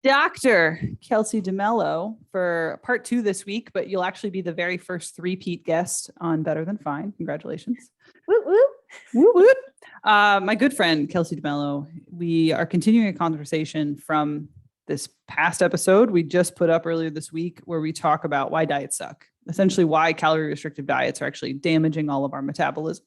Dr. Kelsy Demelo for part 2 this week, but you'll actually be the very first three-peat guest on Better Than Fine. Congratulations. Woo woo. Woo woo. My good friend, Kelsy Demelo, we are continuing a conversation from this past episode we just put up earlier this week where we talk about why diets suck, essentially why calorie restrictive diets are actually damaging all of our metabolism.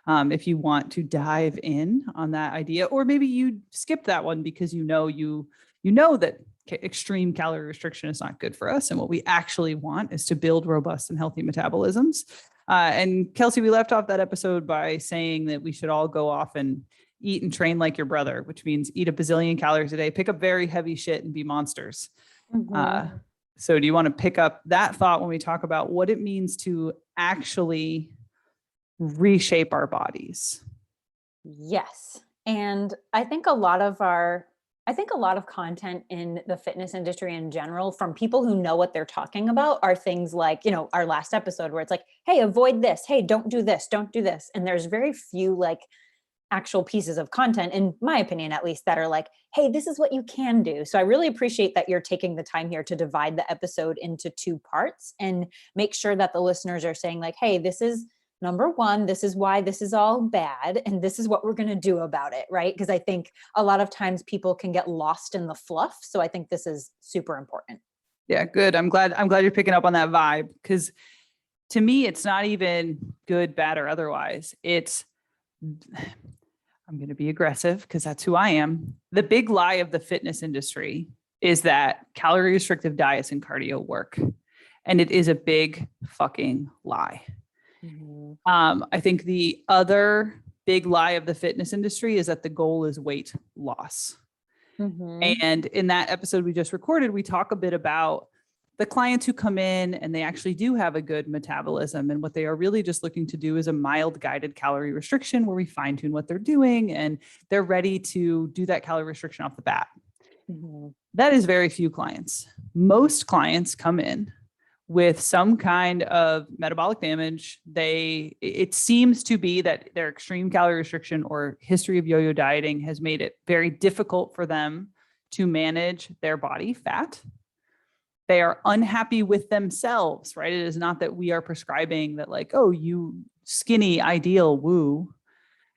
If you want to dive in on that idea, or maybe you skip that one because you know that extreme calorie restriction is not good for us. And what we actually want is to build robust and healthy metabolisms. And Kelsy, we left off that episode by saying that we should all go off and eat and train like your brother, which means eat a bazillion calories a day, pick up very heavy shit and be monsters. Mm-hmm. So do you want to pick up that thought when we talk about what it means to actually reshape our bodies? Yes. And I think a lot of content in the fitness industry in general from people who know what they're talking about are things like, our last episode where it's like, hey, avoid this. Hey, don't do this. Don't do this. And there's very few actual pieces of content, in my opinion, at least, that are like, hey, this is what you can do. So I really appreciate that you're taking the time here to divide the episode into 2 parts and make sure that the listeners are saying like, hey, this is number 1, this is why this is all bad, and this is what we're going to do about it, right? Because I think a lot of times people can get lost in the fluff. So I think this is super important. Yeah, good. I'm glad you're picking up on that vibe, because to me, it's not even good, bad, or otherwise. I'm going to be aggressive because that's who I am. The big lie of the fitness industry is that calorie restrictive diets and cardio work. And it is a big fucking lie. Mm-hmm. I think the other big lie of the fitness industry is that the goal is weight loss. Mm-hmm. And in that episode we just recorded, we talk a bit about the clients who come in and they actually do have a good metabolism. And what they are really just looking to do is a mild guided calorie restriction where we fine tune what they're doing and they're ready to do that calorie restriction off the bat. Mm-hmm. That is very few clients. Most clients come in with some kind of metabolic damage. It seems to be that their extreme calorie restriction or history of yo-yo dieting has made it very difficult for them to manage their body fat. They are unhappy with themselves, right? It is not that we are prescribing that like, oh, you skinny ideal, woo.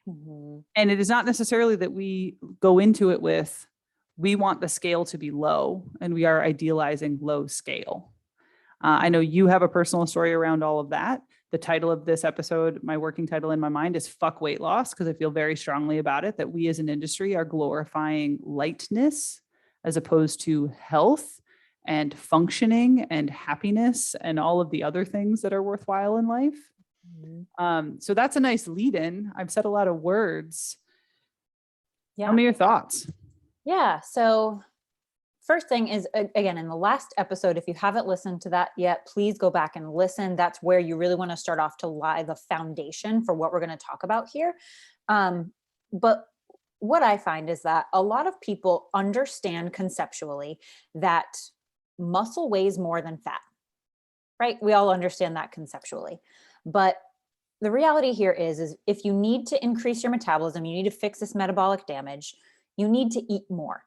Mm-hmm. And it is not necessarily that we go into it with, we want the scale to be low and we are idealizing low scale. I know you have a personal story around all of that. The title of this episode, my working title in my mind, is Fuck Weight Loss, because I feel very strongly about it, that we as an industry are glorifying lightness as opposed to health and functioning and happiness and all of the other things that are worthwhile in life. Mm-hmm. So that's a nice lead in. I've said a lot of words. Yeah. Tell me your thoughts. Yeah. So first thing is, again, in the last episode, if you haven't listened to that yet, please go back and listen. That's where you really want to start off to lie the foundation for what we're going to talk about here. But what I find is that a lot of people understand conceptually that muscle weighs more than fat, right? We all understand that conceptually. But the reality here is if you need to increase your metabolism, you need to fix this metabolic damage, you need to eat more.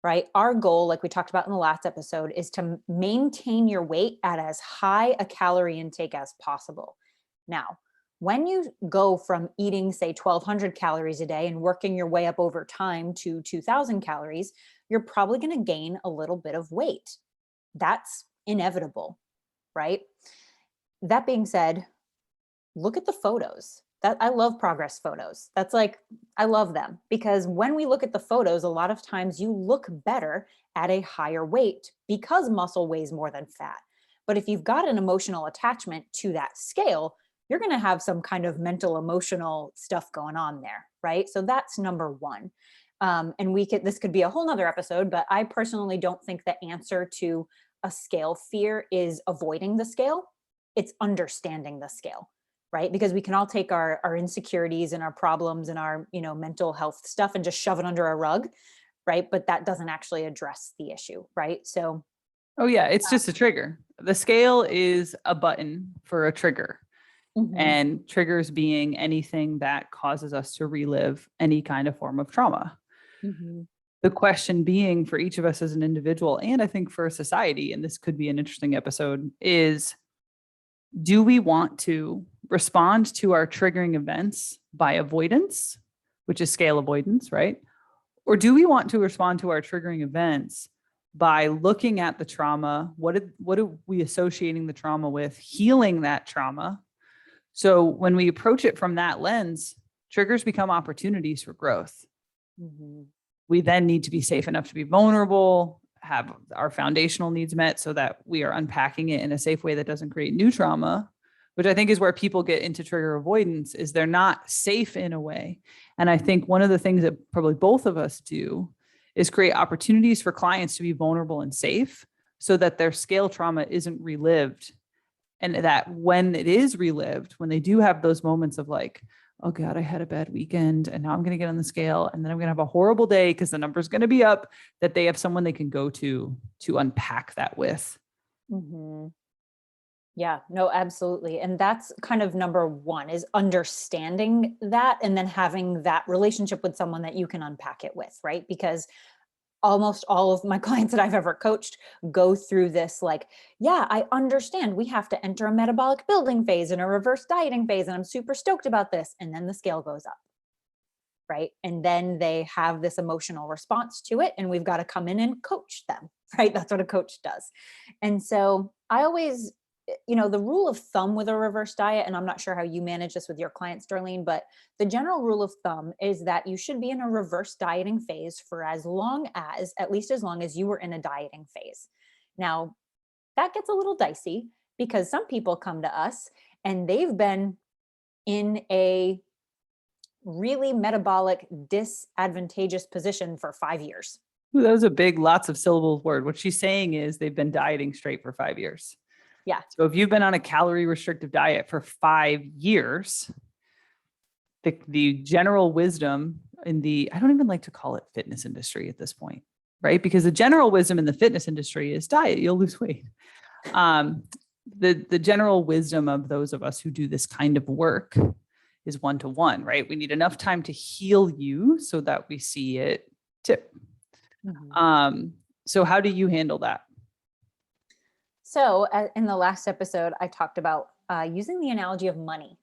Right? Our goal, like we talked about in the last episode, is to maintain your weight at as high a calorie intake as possible. Now, when you go from eating, say, 1,200 calories a day and working your way up over time to 2,000 calories, you're probably going to gain a little bit of weight. That's inevitable, right? That being said, look at the photos. I love progress photos. I love them because when we look at the photos, a lot of times you look better at a higher weight because muscle weighs more than fat. But if you've got an emotional attachment to that scale, you're going to have some kind of mental, emotional stuff going on there, right? So that's number 1. And this could be a whole nother episode, but I personally don't think the answer to a scale fear is avoiding the scale. It's understanding the scale. Right? Because we can all take our insecurities and our problems and our, mental health stuff and just shove it under a rug. Right. But that doesn't actually address the issue. Right. So. Oh yeah. It's just a trigger. The scale is a button for a trigger. Mm-hmm. And triggers being anything that causes us to relive any kind of form of trauma. Mm-hmm. The question being for each of us as an individual, and I think for society, and this could be an interesting episode, is do we want to respond to our triggering events by avoidance, which is scale avoidance, right? Or do we want to respond to our triggering events by looking at the trauma? What are we associating the trauma with? Healing that trauma. So when we approach it from that lens, triggers become opportunities for growth. Mm-hmm. We then need to be safe enough to be vulnerable, have our foundational needs met so that we are unpacking it in a safe way that doesn't create new trauma, which I think is where people get into trigger avoidance, is they're not safe in a way. And I think one of the things that probably both of us do is create opportunities for clients to be vulnerable and safe so that their scale trauma isn't relived. And that when it is relived, when they do have those moments of like, oh God, I had a bad weekend and now I'm going to get on the scale and then I'm going to have a horrible day because the number's going to be up, that they have someone they can go to unpack that with. Mm-hmm. Yeah, no, absolutely. And that's kind of number one, is understanding that and then having that relationship with someone that you can unpack it with, right? Because almost all of my clients that I've ever coached go through this, like, yeah, I understand we have to enter a metabolic building phase and a reverse dieting phase, and I'm super stoked about this. And then the scale goes up, right? And then they have this emotional response to it, and we've got to come in and coach them, right? That's what a coach does. And so I always, the rule of thumb with a reverse diet, and I'm not sure how you manage this with your clients, Darlene, but the general rule of thumb is that you should be in a reverse dieting phase for at least as long as you were in a dieting phase. Now, that gets a little dicey because some people come to us and they've been in a really metabolic disadvantageous position for 5 years. Ooh, that was a big, lots of syllables word. What she's saying is they've been dieting straight for 5 years. Yeah. So if you've been on a calorie restrictive diet for 5 years, the general wisdom I don't even like to call it fitness industry at this point, right? Because the general wisdom in the fitness industry is diet, you'll lose weight. The general wisdom of those of us who do this kind of work is 1-to-1, right? We need enough time to heal you so that we see it tip. Mm-hmm. So how do you handle that? So in the last episode, I talked about using the analogy of money,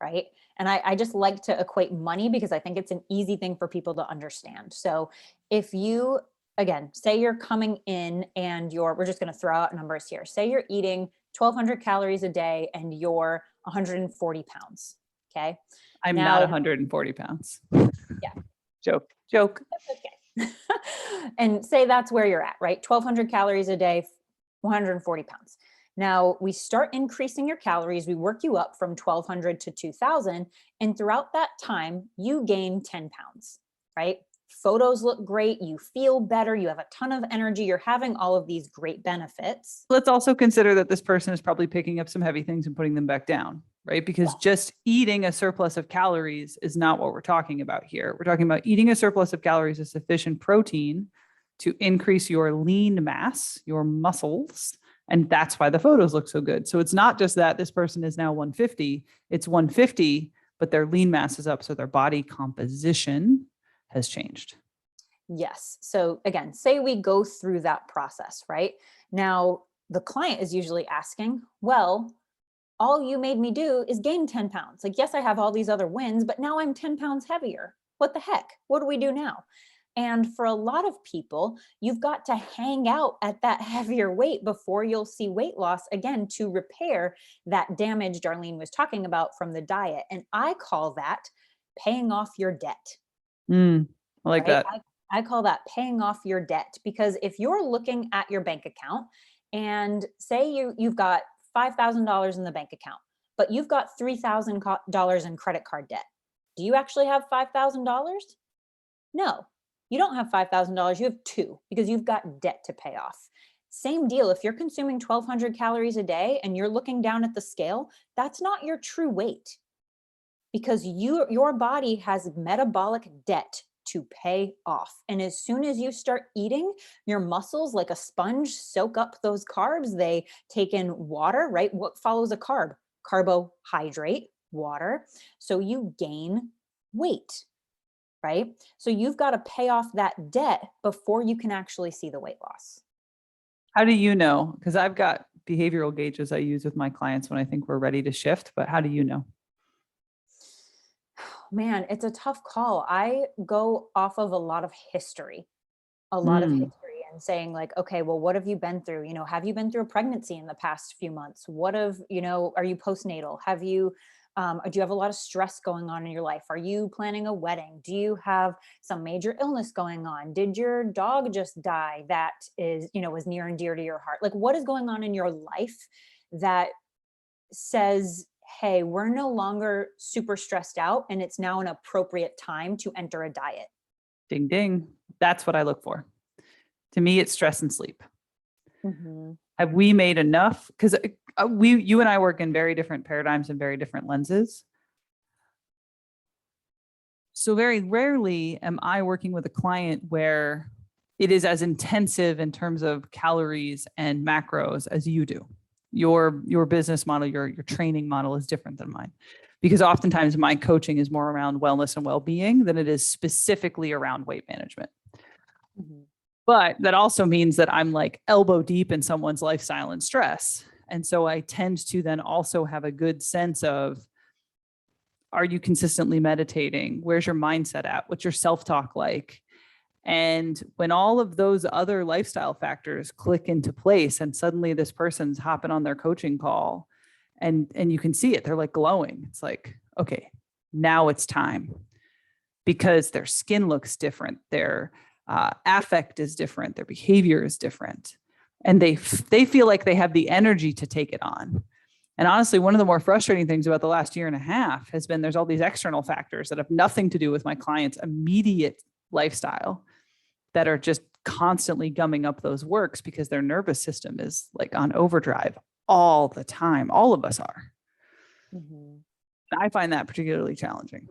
right? And I just like to equate money because I think it's an easy thing for people to understand. So if you, again, say you're coming in and we're just going to throw out numbers here. Say you're eating 1,200 calories a day and you're 140 pounds. Okay. I'm not 140 pounds. Yeah. Joke. That's okay. And say that's where you're at, right? 1,200 calories a day, 140 pounds. Now we start increasing your calories. We work you up from 1,200 to 2,000. And throughout that time, you gain 10 pounds, right? Photos look great. You feel better. You have a ton of energy. You're having all of these great benefits. Let's also consider that this person is probably picking up some heavy things and putting them back down, right? Because just eating a surplus of calories is not what we're talking about here. We're talking about eating a surplus of calories of sufficient protein to increase your lean mass, your muscles. And that's why the photos look so good. So it's not just that this person is now 150, it's 150, but their lean mass is up. So their body composition has changed. Yes. So again, say we go through that process, right? Now, the client is usually asking, well, all you made me do is gain 10 pounds. Like, yes, I have all these other wins, but now I'm 10 pounds heavier. What the heck? What do we do now? And for a lot of people, you've got to hang out at that heavier weight before you'll see weight loss again to repair that damage Darlene was talking about from the diet. And I call that paying off your debt. I like that. I call that paying off your debt, because if you're looking at your bank account and say you've got $5,000 in the bank account, but you've got $3,000 in credit card debt. Do you actually have $5,000? No, you don't have $5,000. You have two, because you've got debt to pay off. Same deal. If you're consuming 1,200 calories a day and you're looking down at the scale, that's not your true weight, because your body has metabolic debt to pay off. And as soon as you start eating, your muscles, like a sponge, soak up those carbs. They take in water, right? What follows a carb? Carbohydrate, water. So you gain weight. right? So you've got to pay off that debt before you can actually see the weight loss. How do you know? Because I've got behavioral gauges I use with my clients when I think we're ready to shift, but how do you know? Man, it's a tough call. I go off of a lot of history, Mm, and saying like, okay, well, what have you been through? Have you been through a pregnancy in the past few months? What have, are you postnatal? Have you, do you have a lot of stress going on in your life? Are you planning a wedding? Do you have some major illness going on? Did your dog just die that is, was near and dear to your heart? Like, what is going on in your life that says, hey, we're no longer super stressed out and it's now an appropriate time to enter a diet? ding, ding. That's what I look for. To me, it's stress and sleep. Mm-hmm. Have we made enough? Because you and I work in very different paradigms and very different lenses. So very rarely am I working with a client where it is as intensive in terms of calories and macros as you do. Your business model, your training model is different than mine. Because oftentimes my coaching is more around wellness and well-being than it is specifically around weight management. Mm-hmm. But that also means that I'm like elbow deep in someone's lifestyle and stress. And so I tend to then also have a good sense of, are you consistently meditating? Where's your mindset at? What's your self-talk like? And when all of those other lifestyle factors click into place and suddenly this person's hopping on their coaching call and you can see it, they're like glowing. It's like, okay, now it's time, because their skin looks different. Their affect is different. Their behavior is different. And they feel like they have the energy to take it on. And honestly, one of the more frustrating things about the last year and a half has been there's all these external factors that have nothing to do with my client's immediate lifestyle that are just constantly gumming up those works because their nervous system is like on overdrive all the time. All of us are. Mm-hmm. I find that particularly challenging.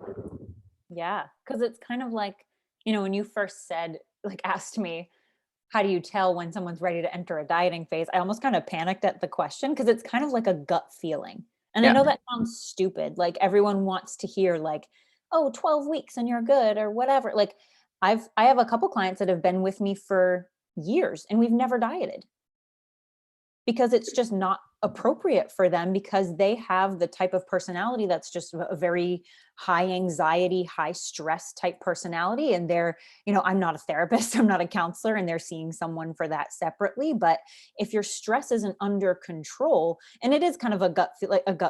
Yeah. Cause it's kind of like, when you first said, like, asked me, how do you tell when someone's ready to enter a dieting phase? I almost kind of panicked at the question because it's kind of like a gut feeling. And I Yeah. know that sounds stupid. Like everyone wants to hear like, oh, 12 weeks and you're good or whatever. Like I have a couple clients that have been with me for years and we've never dieted because it's just not appropriate for them because they have the type of personality that's just a very high anxiety, high stress type personality. And they're, I'm not a therapist, I'm not a counselor, and they're seeing someone for that separately. But if your stress isn't under control, and it is kind of a gut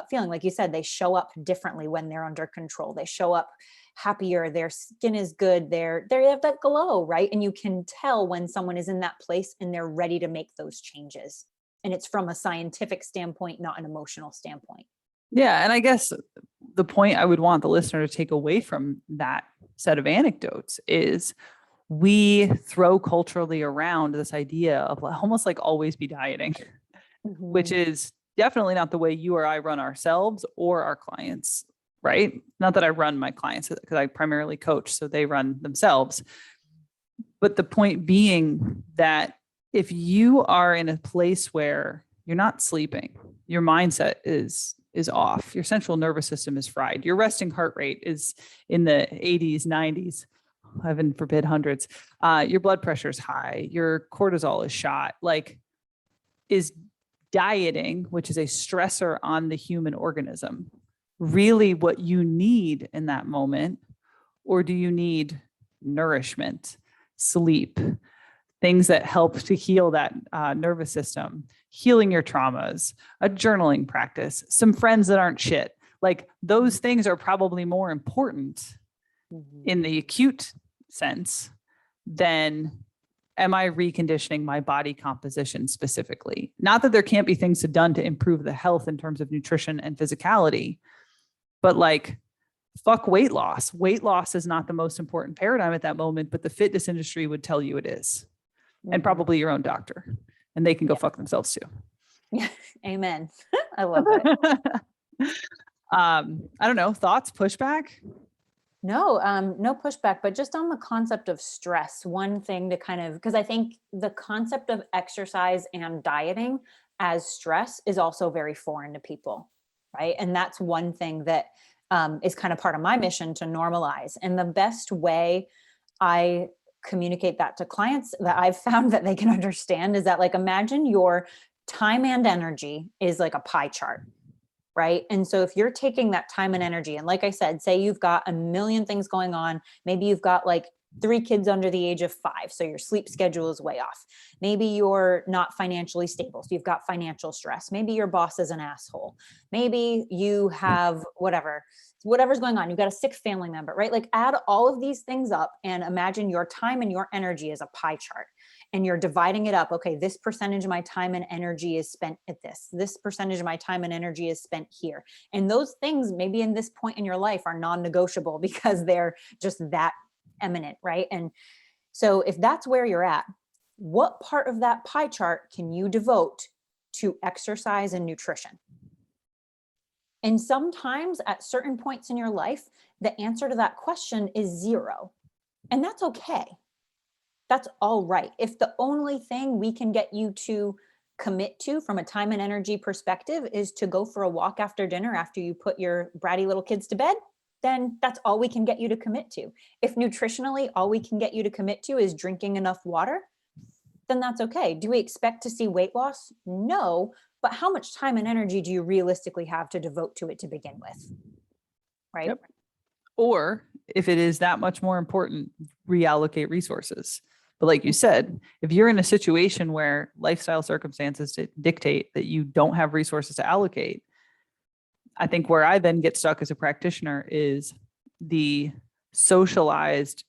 feeling, like you said, they show up differently when they're under control. They show up happier, their skin is good, they have that glow, right? And you can tell when someone is in that place and they're ready to make those changes. And it's from a scientific standpoint, not an emotional standpoint. Yeah. And I guess the point I would want the listener to take away from that set of anecdotes is we throw culturally around this idea of almost like always be dieting, which Mm-hmm. is definitely not the way you or I run ourselves or our clients, right? Not that I run my clients because I primarily coach, so they run themselves. But the point being that if you are in a place where you're not sleeping, your mindset is off, your central nervous system is fried, your resting heart rate is in the 80s, 90s, heaven forbid hundreds, your blood pressure is high, your cortisol is shot, like, is dieting, which is a stressor on the human organism, really what you need in that moment? Or do you need nourishment, sleep, things that help to heal that nervous system, healing your traumas, a journaling practice, some friends that aren't shit? Like those things are probably more important Mm-hmm. in the acute sense than, am I reconditioning my body composition specifically? Not that there can't be things done to improve the health in terms of nutrition and physicality, but like, fuck weight loss. Weight loss is not the most important paradigm at that moment, but the fitness industry would tell you it is. Mm-hmm. And probably your own doctor. And they can go fuck themselves too. Yeah. Amen. I love it. I don't know. Thoughts, pushback? No, no pushback, but just on the concept of stress, one thing to kind of, because I think the concept of exercise and dieting as stress is also very foreign to people, right? And that's one thing that is kind of part of my mission to normalize. And the best way I communicate that to clients that I've found that they can understand is that, like, imagine your time and energy is like a pie chart, right? And so if you're taking that time and energy, and like I said, say you've got a million things going on, maybe you've got like 3 kids under the age of 5, so your sleep schedule is way off. Maybe you're not financially stable, so you've got financial stress. Maybe your boss is an asshole. Maybe you have whatever's going on. You've got a sick family member, right? Like, add all of these things up and imagine your time and your energy as a pie chart, and you're dividing it up. Okay, this percentage of my time and energy is spent at this percentage of my time and energy is spent here. And those things maybe in this point in your life are non-negotiable because they're just that eminent, right? And so if that's where you're at, what part of that pie chart can you devote to exercise and nutrition? And sometimes at certain points in your life, the answer to that question is 0. And that's okay. That's all right. If the only thing we can get you to commit to from a time and energy perspective is to go for a walk after dinner after you put your bratty little kids to bed, then that's all we can get you to commit to. If nutritionally, all we can get you to commit to is drinking enough water, then that's okay. Do we expect to see weight loss? No. But how much time and energy do you realistically have to devote to it to begin with? Right? Yep. Or if it is that much more important, reallocate resources. But like you said, if you're in a situation where lifestyle circumstances dictate that you don't have resources to allocate, I think where I then get stuck as a practitioner is the socialized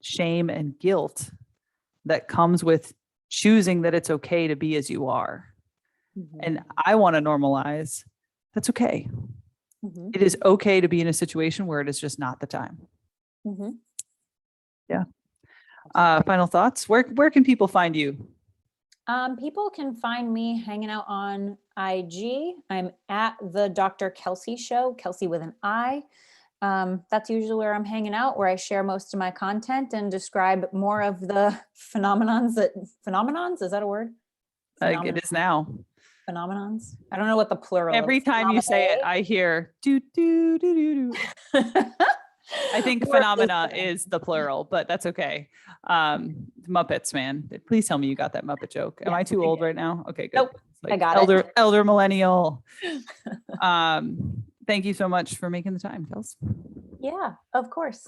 shame and guilt that comes with choosing that it's okay to be as you are. Mm-hmm. And I want to normalize. That's okay. Mm-hmm. It is okay to be in a situation where it is just not the time. Mm-hmm. Yeah. Final thoughts. Where can people find you? People can find me hanging out on IG. I'm at the Dr. Kelsy Show, Kelsy with an I. That's usually where I'm hanging out, where I share most of my content and describe more of the phenomenons. Is that a word? It is now. Phenomenons. I don't know what the plural. Every time you say it, I hear do do do do do. I think phenomena is the plural, but that's okay. Muppets, man. Please tell me you got that Muppet joke. Am I too old right now? Okay, good. Nope, Like I got it. Elder millennial. Thank you so much for making the time, Kels. Yeah, of course.